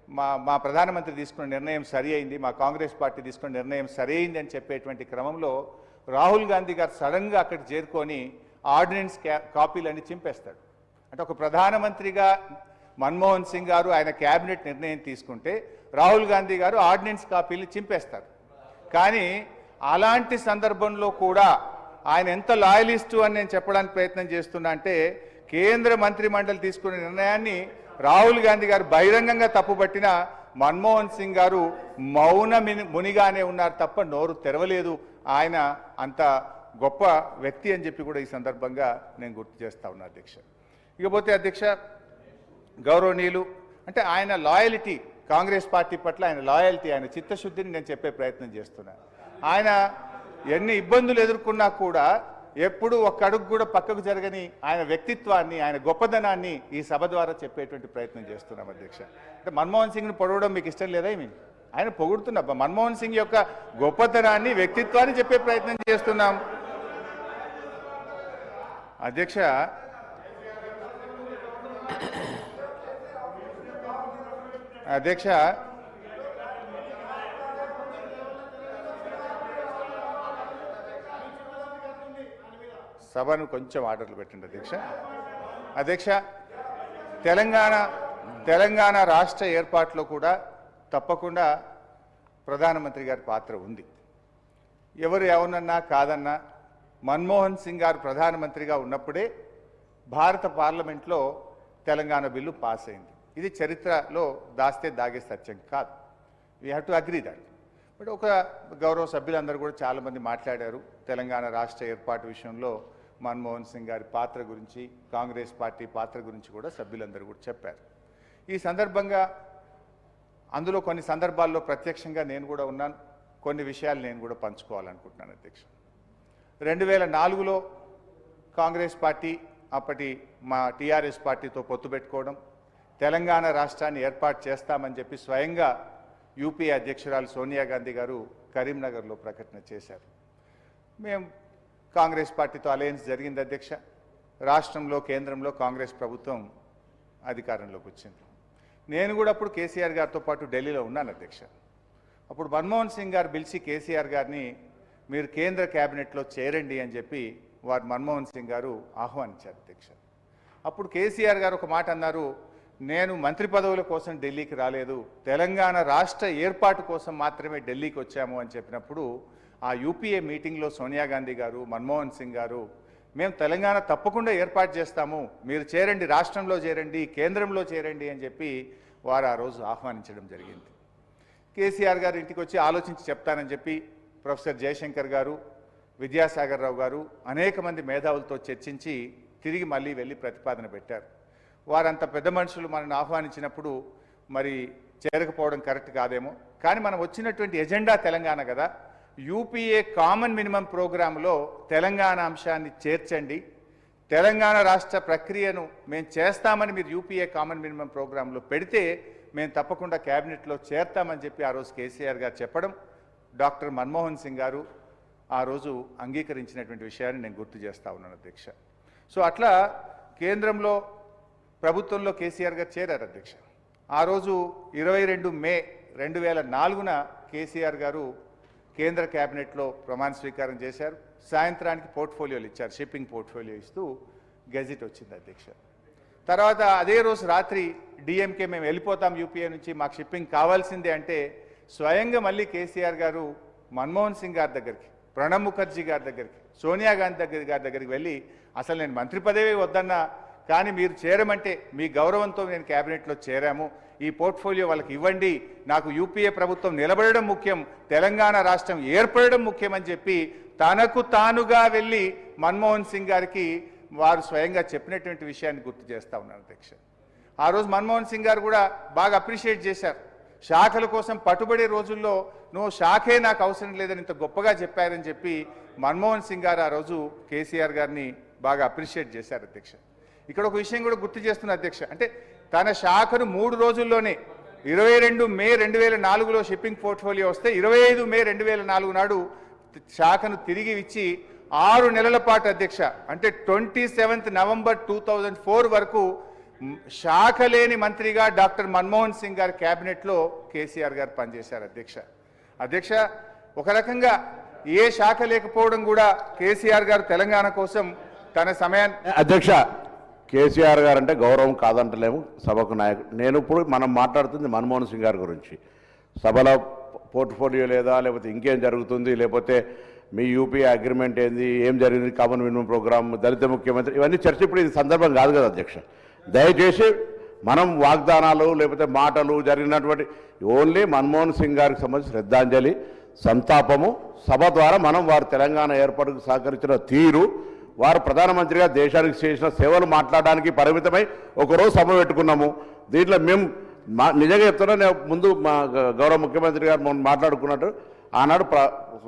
మా ప్రధానమంత్రి తీసుకున్న నిర్ణయం సరి అయింది, మా కాంగ్రెస్ పార్టీ తీసుకున్న నిర్ణయం సరి అయింది అని చెప్పేటువంటి క్రమంలో రాహుల్ గాంధీ గారు సడన్గా అక్కడికి చేరుకొని ఆర్డినెన్స్ కాపీలన్నీ చింపేస్తాడు. అంటే ఒక ప్రధానమంత్రిగా మన్మోహన్ సింగ్ గారు ఆయన క్యాబినెట్ నిర్ణయం తీసుకుంటే రాహుల్ గాంధీ గారు ఆర్డినెన్స్ కాపీలు చింపేస్తారు. కానీ అలాంటి సందర్భంలో కూడా ఆయన ఎంత లాయలిస్టు అని నేను చెప్పడానికి ప్రయత్నం చేస్తున్నా అంటే కేంద్ర మంత్రి మండలి తీసుకున్న నిర్ణయాన్ని రాహుల్ గాంధీ గారు బహిరంగంగా తప్పుపట్టిన మన్మోహన్ సింగ్ గారు మౌన మునిగానే ఉన్నారు తప్ప నోరు తెరవలేదు. ఆయన అంత గొప్ప వ్యక్తి అని చెప్పి కూడా ఈ సందర్భంగా నేను గుర్తు చేస్తా ఉన్నా అధ్యక్ష. ఇకపోతే అధ్యక్ష గౌరవనీయులు అంటే ఆయన లాయల్టీ, కాంగ్రెస్ పార్టీ పట్ల ఆయన లాయల్టీ, ఆయన చిత్తశుద్ధిని నేను చెప్పే ప్రయత్నం చేస్తున్నాను. ఆయన ఎన్ని ఇబ్బందులు ఎదుర్కొన్నా కూడా ఎప్పుడు ఒక్క అడుగు కూడా పక్కకు జరగని ఆయన వ్యక్తిత్వాన్ని, ఆయన గొప్పదనాన్ని ఈ సభ ద్వారా చెప్పేటువంటి ప్రయత్నం చేస్తున్నాం అధ్యక్ష. అంటే మన్మోహన్ సింగ్ని పొడవడం మీకు ఇష్టం లేదా? ఆయన పొగుడుతున్నా మన్మోహన్ సింగ్ యొక్క గొప్పతనాన్ని, వ్యక్తిత్వాన్ని చెప్పే ప్రయత్నం చేస్తున్నాం అధ్యక్ష. అధ్యక్ష సభను కొంచెం ఆర్డర్లు పెట్టండి అధ్యక్ష. అధ్యక్ష తెలంగాణ రాష్ట్ర ఏర్పాటులో కూడా తప్పకుండా ప్రధానమంత్రి గారి పాత్ర ఉంది. ఎవరు ఎవరన్నా కాదన్నా మన్మోహన్ సింగ్ గారు ప్రధానమంత్రిగా ఉన్నప్పుడే భారత పార్లమెంట్లో తెలంగాణ బిల్లు పాస్ అయింది. ఇది చరిత్రలో దాస్తే దాగే సత్యం కాదు. We have to agree that. But ఒక గౌరవ సభ్యులందరూ కూడా చాలామంది మాట్లాడారు తెలంగాణ రాష్ట్ర ఏర్పాటు విషయంలో మన్మోహన్ సింగ్ గారి పాత్ర గురించి, కాంగ్రెస్ పార్టీ పాత్ర గురించి కూడా సభ్యులందరూ కూడా చెప్పారు. ఈ సందర్భంగా అందులో కొన్ని సందర్భాల్లో ప్రత్యక్షంగా నేను కూడా ఉన్నాను, కొన్ని విషయాలు నేను కూడా పంచుకోవాలనుకుంటున్నాను అధ్యక్ష. 2004లో కాంగ్రెస్ పార్టీ అప్పటి మా టీఆర్ఎస్ పార్టీతో పొత్తు పెట్టుకోవడం, తెలంగాణ రాష్ట్రాన్ని ఏర్పాటు చేస్తామని చెప్పి స్వయంగా యూపీఏ అధ్యక్షురాలు సోనియా గాంధీ గారు కరీంనగర్లో ప్రకటన చేశారు. మేము కాంగ్రెస్ పార్టీతో అలయన్స్ జరిగింది అధ్యక్ష. రాష్ట్రంలో, కేంద్రంలో కాంగ్రెస్ ప్రభుత్వం అధికారంలోకి వచ్చింది. నేను కూడా అప్పుడు కేసీఆర్ గారితో పాటు ఢిల్లీలో ఉన్నాను అధ్యక్ష. అప్పుడు మన్మోహన్ సింగ్ గారు పిలిచి కేసీఆర్ గారిని మీరు కేంద్ర క్యాబినెట్లో చేరండి అని చెప్పి వారు మన్మోహన్ సింగ్ గారు ఆహ్వానించారు అధ్యక్ష. అప్పుడు కేసీఆర్ గారు ఒక మాట అన్నారు, నేను మంత్రి పదవుల కోసం ఢిల్లీకి రాలేదు, తెలంగాణ రాష్ట్ర ఏర్పాటు కోసం మాత్రమే ఢిల్లీకి వచ్చాము అని చెప్పినప్పుడు ఆ యూపీఏ మీటింగ్లో సోనియా గాంధీ గారు, మన్మోహన్ సింగ్ గారు మేము తెలంగాణ తప్పకుండా ఏర్పాటు చేస్తాము, మీరు చేరండి, రాష్ట్రంలో చేరండి, కేంద్రంలో చేరండి అని చెప్పి వారు ఆ రోజు ఆహ్వానించడం జరిగింది. కేసీఆర్ గారు ఇంటికి వచ్చి ఆలోచించి చెప్తానని చెప్పి ప్రొఫెసర్ జయశంకర్ గారు, విద్యాసాగర్ రావు గారు అనేక మంది మేధావులతో చర్చించి తిరిగి మళ్ళీ వెళ్ళి ప్రతిపాదన పెట్టారు. వారంత పెద్ద మనుషులు మనల్ని ఆహ్వానించినప్పుడు మరి చేరకపోవడం కరెక్ట్ కాదేమో, కానీ మనం వచ్చినటువంటి ఎజెండా తెలంగాణ కదా, యూపీఏ కామన్ మినిమం ప్రోగ్రాంలో తెలంగాణ అంశాన్ని చేర్చండి, తెలంగాణ రాష్ట్ర ప్రక్రియను మేము చేస్తామని మీరు యూపీఏ కామన్ మినిమం ప్రోగ్రాంలో పెడితే మేము తప్పకుండా క్యాబినెట్లో చేర్తామని చెప్పి ఆ రోజు కేసీఆర్ గారు చెప్పడం, డాక్టర్ మన్మోహన్ సింగ్ గారు ఆ రోజు అంగీకరించినటువంటి విషయాన్ని నేను గుర్తు చేస్తా ఉన్నాను అధ్యక్ష. సో అట్లా కేంద్రంలో ప్రభుత్వంలో కేసీఆర్ గారు చేరారు అధ్యక్ష. ఆ రోజు 22 మే 2004న కేసీఆర్ గారు కేంద్ర క్యాబినెట్లో ప్రమాణ స్వీకారం చేశారు. సాయంత్రానికి పోర్ట్ఫోలియోలు ఇచ్చారు, షిప్పింగ్ పోర్ట్ఫోలియో ఇస్తూ గెజిట్ వచ్చింది అధ్యక్ష. తర్వాత అదే రోజు రాత్రి డిఎంకే మేము వెళ్ళిపోతాం యూపీఏ నుంచి, మాకు షిప్పింగ్ కావాల్సిందే అంటే స్వయంగా మళ్ళీ కేసీఆర్ గారు మన్మోహన్ సింగ్ గారి దగ్గరికి, ప్రణబ్ ముఖర్జీ గారి దగ్గరికి, సోనియా గాంధీ గారి దగ్గరికి వెళ్ళి అసలు నేను మంత్రి పదవి వద్దన్నా, కానీ మీరు చేరమంటే మీ గౌరవంతో నేను క్యాబినెట్లో చేరాము, ఈ పోర్ట్ఫోలియో వాళ్ళకి ఇవ్వండి, నాకు యూపీఏ ప్రభుత్వం నిలబడడం ముఖ్యం, తెలంగాణ రాష్ట్రం ఏర్పడడం ముఖ్యమని చెప్పి తనకు తానుగా వెళ్ళి మన్మోహన్ సింగ్ గారికి వారు స్వయంగా చెప్పినటువంటి విషయాన్ని గుర్తు చేస్తా ఉన్నాను అధ్యక్ష. ఆ రోజు మన్మోహన్ సింగ్ గారు కూడా బాగా అప్రిషియేట్ చేశారు. శాఖల కోసం పట్టుబడే రోజుల్లో నువ్వు శాఖే నాకు అవసరం లేదని ఇంత గొప్పగా చెప్పారని చెప్పి మన్మోహన్ సింగ్ గారు ఆ రోజు కేసీఆర్ గారిని బాగా అప్రిషియేట్ చేశారు అధ్యక్ష. ఇక్కడ ఒక విషయం కూడా గుర్తు చేస్తున్న అధ్యక్ష, అంటే తన శాఖను 3 రోజుల్లోనే 22 మే 2004లో షిప్పింగ్ పోర్ట్ఫోలియో వస్తే 25 మే 2004 నాడు శాఖను తిరిగి ఇచ్చి 6 నెలల పాటు అధ్యక్ష, అంటే 27 నవంబర్ 2004 వరకు శాఖ లేని మంత్రిగా డాక్టర్ మన్మోహన్ సింగ్ గారి క్యాబినెట్లో కేసీఆర్ గారు పనిచేశారు అధ్యక్ష. ఒక రకంగా ఏ శాఖ లేకపోవడం కూడా కేసీఆర్ గారు తెలంగాణ కోసం తన సమయాన్ని అధ్యక్ష కేసీఆర్ గారు అంటే గౌరవం కాదంటలేము సభకు నాయకుడు. నేను ఇప్పుడు మనం మాట్లాడుతుంది మన్మోహన్ సింగ్ గారి గురించి. సభలో పోర్ట్ఫోలియో లేదా, లేకపోతే ఇంకేం జరుగుతుంది, లేకపోతే మీ యూపీ అగ్రిమెంట్ ఏంది, ఏం జరిగింది, కామన్ మినిమం ప్రోగ్రామ్, దళిత ముఖ్యమంత్రి, ఇవన్నీ చర్చ ఇప్పుడు ఇది సందర్భం కాదు కదా అధ్యక్ష. దయచేసి మనం వాగ్దానాలు లేకపోతే మాటలు జరిగినటువంటి ఓన్లీ మన్మోహన్ సింగ్ గారికి సంబంధించి శ్రద్ధాంజలి, సంతాపము, సభ ద్వారా మనం వారు తెలంగాణ ఏర్పాటుకు సహకరించిన తీరు, వారు ప్రధానమంత్రిగా దేశానికి చేసిన సేవలు మాట్లాడడానికి పరిమితమై ఒకరోజు సభ పెట్టుకున్నాము. దీంట్లో మేము నిజంగా చెప్తున్నా, నేను ముందు మా గౌరవ ముఖ్యమంత్రి గారు మొన్న మాట్లాడుకున్నట్టు ఆనాడు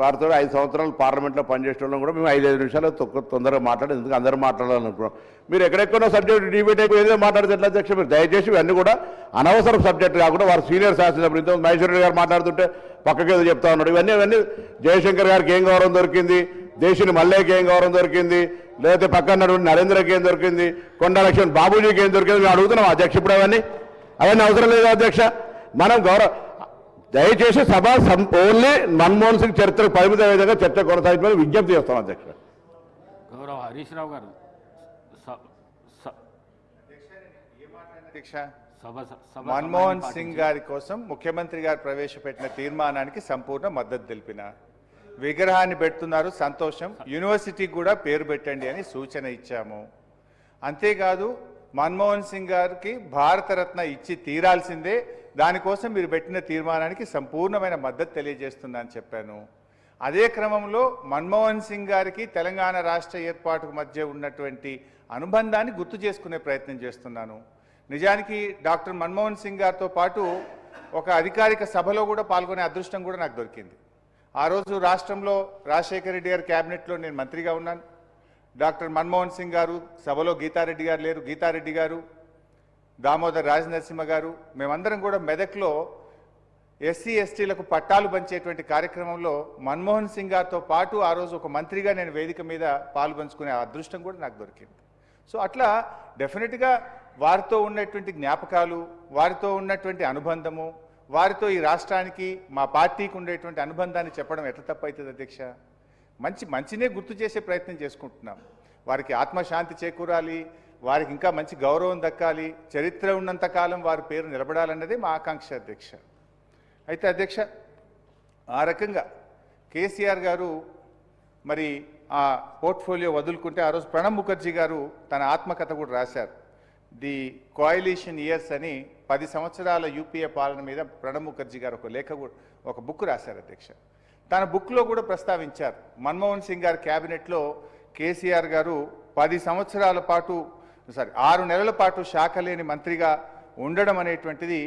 వారితో 5 సంవత్సరాలు పార్లమెంట్లో పనిచేసే వాళ్ళం కూడా మేము 5 నిమిషాలు తొందరగా మాట్లాడి ఎందుకు అందరూ మాట్లాడాలనుకున్నాం. మీరు ఎక్కడెక్కడో సబ్జెక్ట్ డిబేట్ అయిపోయి ఏదో మాట్లాడితే ఎట్లా అధ్యక్ష? మీరు దయచేసి ఇవన్నీ కూడా అనవసరం సబ్జెక్ట్ కాకుండా వారు సీనియర్ శాసనసభ్యులు ఇంత మహేశ్వర రెడ్డి గారు మాట్లాడుతుంటే పక్కకి ఏదో చెప్తా ఉన్నాడు. ఇవన్నీ జయశంకర్ గారికి ఏం గౌరవం దొరికింది, దేశిని మల్లేకి ఏం గౌరవం దొరికింది, లేకపోతే పక్కన నరేంద్రకి ఏం దొరికింది, కొండా లక్ష్మణ్ బాబూజీకి ఏం దొరికింది మేము అడుగుతున్నాం అధ్యక్ష. ఇప్పుడు అవన్నీ అవసరం లేదు అధ్యక్ష. మనం దయచేసి సభ ఓన్లీ మన్మోహన్ సింగ్ చరిత్రకు పరిమిత విధంగా చర్చ కొనసాగించమని విజ్ఞప్తి చేస్తాం అధ్యక్ష. గౌరవ హరీష్ రావు గారు మన్మోహన్ సింగ్ గారి కోసం ముఖ్యమంత్రి గారు ప్రవేశపెట్టిన తీర్మానానికి సంపూర్ణ మద్దతు తెలిపిన, విగ్రహాన్ని పెడుతున్నారు సంతోషం, యూనివర్సిటీకి కూడా పేరు పెట్టండి అని సూచన ఇచ్చాము. అంతేకాదు మన్మోహన్ సింగ్ గారికి భారతరత్న ఇచ్చి తీరాల్సిందే, దానికోసం మీరు పెట్టిన తీర్మానానికి సంపూర్ణమైన మద్దతు తెలియజేస్తున్నా అని చెప్పాను. అదే క్రమంలో మన్మోహన్ సింగ్ గారికి తెలంగాణ రాష్ట్ర ఏర్పాటుకు మధ్య ఉన్నటువంటి అనుబంధాన్ని గుర్తు చేసుకునే ప్రయత్నం చేస్తున్నాను. నిజానికి డాక్టర్ మన్మోహన్ సింగ్ గారితో పాటు ఒక అధికారిక సభలో కూడా పాల్గొనే అదృష్టం కూడా నాకు దొరికింది. ఆ రోజు రాష్ట్రంలో రాజశేఖర రెడ్డి గారి క్యాబినెట్లో నేను మంత్రిగా ఉన్నాను. డాక్టర్ మన్మోహన్ సింగ్ గారు సభలో, గీతారెడ్డి గారు లేరు, గీతారెడ్డి గారు, దామోదర్ రాజనరసింహ గారు, మేమందరం కూడా మెదక్లో ఎస్సీ ఎస్టీలకు పట్టాలు పంచేటువంటి కార్యక్రమంలో మన్మోహన్ సింగ్ గారితో పాటు ఆ రోజు ఒక మంత్రిగా నేను వేదిక మీద పాల్పంచుకునే అదృష్టం కూడా నాకు దొరికింది. సో అట్లా డెఫినెట్గా వారితో ఉన్నటువంటి జ్ఞాపకాలు, వారితో ఉన్నటువంటి అనుబంధము, వారితో ఈ రాష్ట్రానికి మా పార్టీకి ఉండేటువంటి అనుబంధాన్ని చెప్పడం ఎట్లా తప్పవుతుంది అధ్యక్ష? మంచినే గుర్తు చేసే ప్రయత్నం చేసుకుంటున్నాం. వారికి ఆత్మశాంతి చేకూరాలి, వారికి ఇంకా మంచి గౌరవం దక్కాలి, చరిత్ర ఉన్నంతకాలం వారి పేరు నిలబడాలన్నదే మా ఆకాంక్ష అధ్యక్ష. అయితే అధ్యక్ష, ఆ రకంగా కేసీఆర్ గారు మరి ఆ పోర్ట్ఫోలియో వదులుకుంటే ఆ రోజు ప్రణబ్ ముఖర్జీ గారు తన ఆత్మకథ కూడా రాశారు. ది కోయలిషన్ ఇయర్స్ అని 10 సంవత్సరాల యూపీఏ పాలన మీద ప్రణబ్ ముఖర్జీ గారు ఒక బుక్ రాశారు అధ్యక్ష. తన బుక్లో కూడా ప్రస్తావించారు, మన్మోహన్ సింగ్ గారి క్యాబినెట్లో కేసీఆర్ గారు 10 సంవత్సరాల పాటు 6 నెలల పాటు శాఖ లేని మంత్రిగా ఉండడం అనేటువంటిది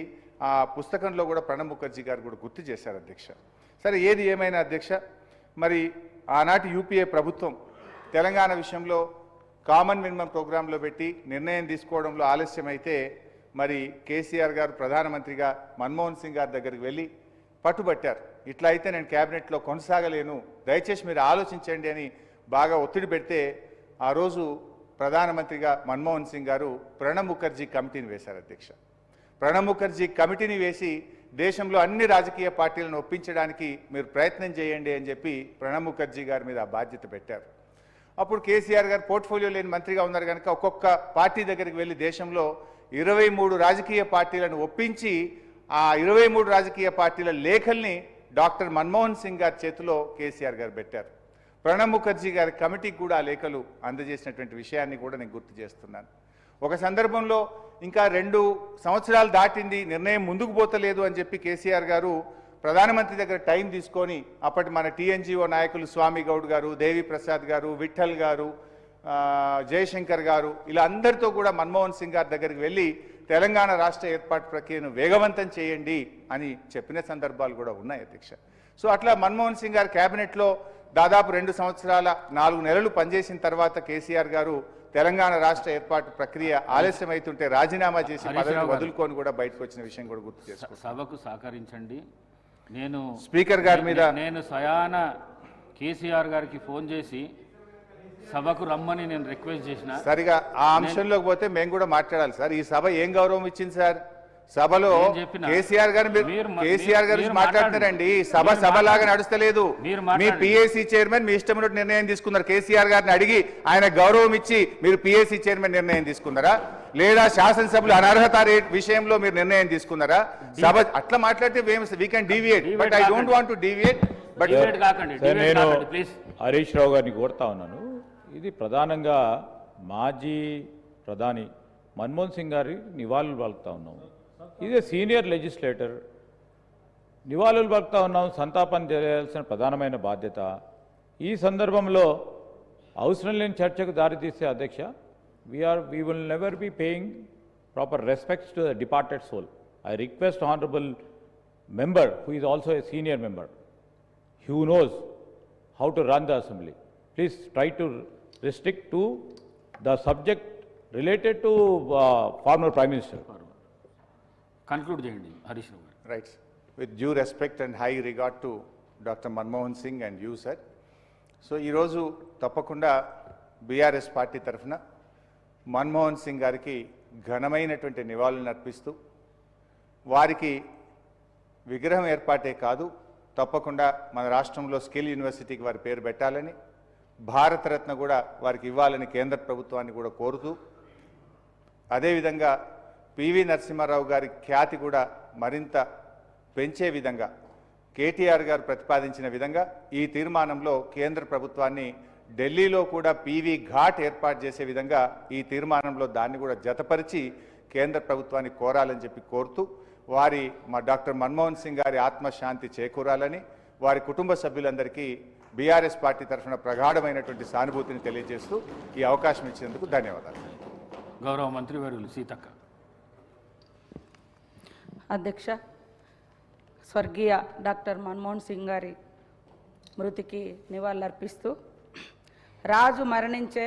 ఆ పుస్తకంలో కూడా ప్రణబ్ ముఖర్జీ గారు కూడా గుర్తు చేశారు అధ్యక్ష. సరే, ఏది ఏమైనా అధ్యక్ష, మరి ఆనాటి యూపీఏ ప్రభుత్వం తెలంగాణ విషయంలో కామన్ మినిమం ప్రోగ్రాంలో పెట్టి నిర్ణయం తీసుకోవడంలో ఆలస్యమైతే మరి కేసీఆర్ గారు ప్రధానమంత్రిగా మన్మోహన్ సింగ్ గారి దగ్గరికి వెళ్ళి పట్టుబట్టారు. ఇట్లా అయితే నేను క్యాబినెట్లో కొనసాగలేను, దయచేసి మీరు ఆలోచించండి అని బాగా ఒత్తిడి పెడితే ఆ రోజు ప్రధానమంత్రిగా మన్మోహన్ సింగ్ గారు ప్రణబ్ ముఖర్జీ కమిటీని వేశారు అధ్యక్ష. ప్రణబ్ ముఖర్జీ కమిటీని వేసి దేశంలో అన్ని రాజకీయ పార్టీలను ఒప్పించడానికి మీరు ప్రయత్నం చేయండి అని చెప్పి ప్రణబ్ ముఖర్జీ గారి మీద ఆ బాధ్యత పెట్టారు. అప్పుడు కేసీఆర్ గారు పోర్ట్ఫోలియో లేని మంత్రిగా ఉన్నారు కనుక ఒక్కొక్క పార్టీ దగ్గరికి వెళ్ళి దేశంలో 23 రాజకీయ పార్టీలను ఒప్పించి ఆ 23 రాజకీయ పార్టీల లేఖల్ని డాక్టర్ మన్మోహన్ సింగ్ గారి చేతిలో కేసీఆర్ గారు పెట్టారు. ప్రణబ్ ముఖర్జీ గారి కమిటీకి కూడా ఆ లేఖలు అందజేసినటువంటి విషయాన్ని కూడా నేను గుర్తు చేస్తున్నాను. ఒక సందర్భంలో ఇంకా 2 సంవత్సరాలు దాటింది, నిర్ణయం ముందుకు పోతలేదు అని చెప్పి కేసీఆర్ గారు ప్రధానమంత్రి దగ్గర టైం తీసుకొని అప్పటి మన టీఎన్జీఓ నాయకులు స్వామి గౌడ్ గారు, దేవి ప్రసాద్ గారు, విఠల్ గారు, జయశంకర్ గారు, ఇలా అందరితో కూడా మన్మోహన్ సింగ్ గారి దగ్గరికి వెళ్ళి తెలంగాణ రాష్ట్ర ఏర్పాటు ప్రక్రియను వేగవంతం చేయండి అని చెప్పిన సందర్భాలు కూడా ఉన్నాయి అధ్యక్ష. సో అట్లా మన్మోహన్ సింగ్ గారి క్యాబినెట్లో దాదాపు 2 సంవత్సరాల 4 నెలలు పనిచేసిన తర్వాత కేసీఆర్ గారు తెలంగాణ రాష్ట్ర ఏర్పాటు ప్రక్రియ ఆలస్యం అవుతుంటే రాజీనామా చేసి పదవిని వదులుకొని కూడా బయటకు వచ్చిన విషయం కూడా గుర్తు చేసుకోండి. సభకు సహకరించండి. నేను స్పీకర్ గారి మీద నేను స్వయాన కేసీఆర్ గారికి ఫోన్ చేసి సభకు రమ్మని నేను రిక్వెస్ట్ చేసిన. సరిగా ఆ అంశంలోకి పోతే మేము కూడా మాట్లాడాలి సార్. ఈ సభ ఏం గౌరవం ఇచ్చింది సార్? సభలో నేను చెప్పిన. కేసీఆర్ గారు కేసీఆర్ గారు మీరు మాట్లాడుతున్నారండి. సభ మీరు సభలాగా నడుస్తలేదు. మీరు మీ మాట్లాడండి. పిఏసీ చైర్మన్ మీ ఇష్టం ఉన్నట్టు నిర్ణయం తీసుకున్నారు. కేసీఆర్ గారిని అడిగి ఆయన గౌరవం ఇచ్చి మీరు పిఏసీ చైర్మన్ నిర్ణయం తీసుకున్నారా? లేదా శాసనసభ్యులు అనర్హత రేట్ విషయంలో మీరు నిర్ణయం తీసుకున్నారా? సభ అట్లా మాట్లాడితే we can deviate, but I don't want to deviate. But debate కాకండి, సార్, డిబేట్ నేను కాకండి, ప్లీజ్. హరీష్ రావు గారిని కోరుతా ఉన్నాను. ఇది ప్రధానంగా మాజీ ప్రధాని మన్మోహన్ సింగ్ గారి నివాళులు పలుకుతా ఉన్నాము. ఇది సీనియర్ లెజిస్లేటర్, నివాళులు పలుకుతా ఉన్నాం. సంతాపం చేయాల్సిన ప్రధానమైన బాధ్యత. ఈ సందర్భంలో అవసరం లేని చర్చకు దారితీసే అధ్యక్ష, we will never be paying proper respects to the departed soul. I request honorable member who is also a senior member, who knows how to run the assembly, please try to restrict to the subject related to former prime minister. Conclude చేయండి హరీష్ రావు గారు. Right, with due respect and high regard to doctor Manmohan Singh and you sir. So ఈరోజు తప్పకుండా BRS party తరఫున మన్మోహన్ సింగ్ గారికి ఘనమైనటువంటి నివాళులను అర్పిస్తూ వారికి విగ్రహం ఏర్పాటే కాదు, తప్పకుండా మన రాష్ట్రంలో స్కిల్ యూనివర్సిటీకి వారి పేరు పెట్టాలని, భారతరత్న కూడా వారికి ఇవ్వాలని కేంద్ర ప్రభుత్వాన్ని కూడా కోరుతూ, అదేవిధంగా పివి నరసింహారావు గారి ఖ్యాతి కూడా మరింత పెంచే విధంగా కేటీఆర్ గారు ప్రతిపాదించిన విధంగా ఈ తీర్మానంలో కేంద్ర ప్రభుత్వాన్ని ఢిల్లీలో కూడా పీవీ ఘాట్ ఏర్పాటు చేసే విధంగా ఈ తీర్మానంలో దాన్ని కూడా జతపరిచి కేంద్ర ప్రభుత్వాన్ని కోరాలని చెప్పి కోరుతూ, వారి మా డాక్టర్ మన్మోహన్ సింగ్ గారి ఆత్మశాంతి చేకూరాలని, వారి కుటుంబ సభ్యులందరికీ బీఆర్ఎస్ పార్టీ తరఫున ప్రగాఢమైనటువంటి సానుభూతిని తెలియజేస్తూ ఈ అవకాశం ఇచ్చినందుకు ధన్యవాదాలు. గౌరవ మంత్రివర్యులు సీతక్క. అధ్యక్ష, స్వర్గీయ డాక్టర్ మన్మోహన్ సింగ్ గారి మృతికి నివాళులర్పిస్తూ, రాజు మరణించే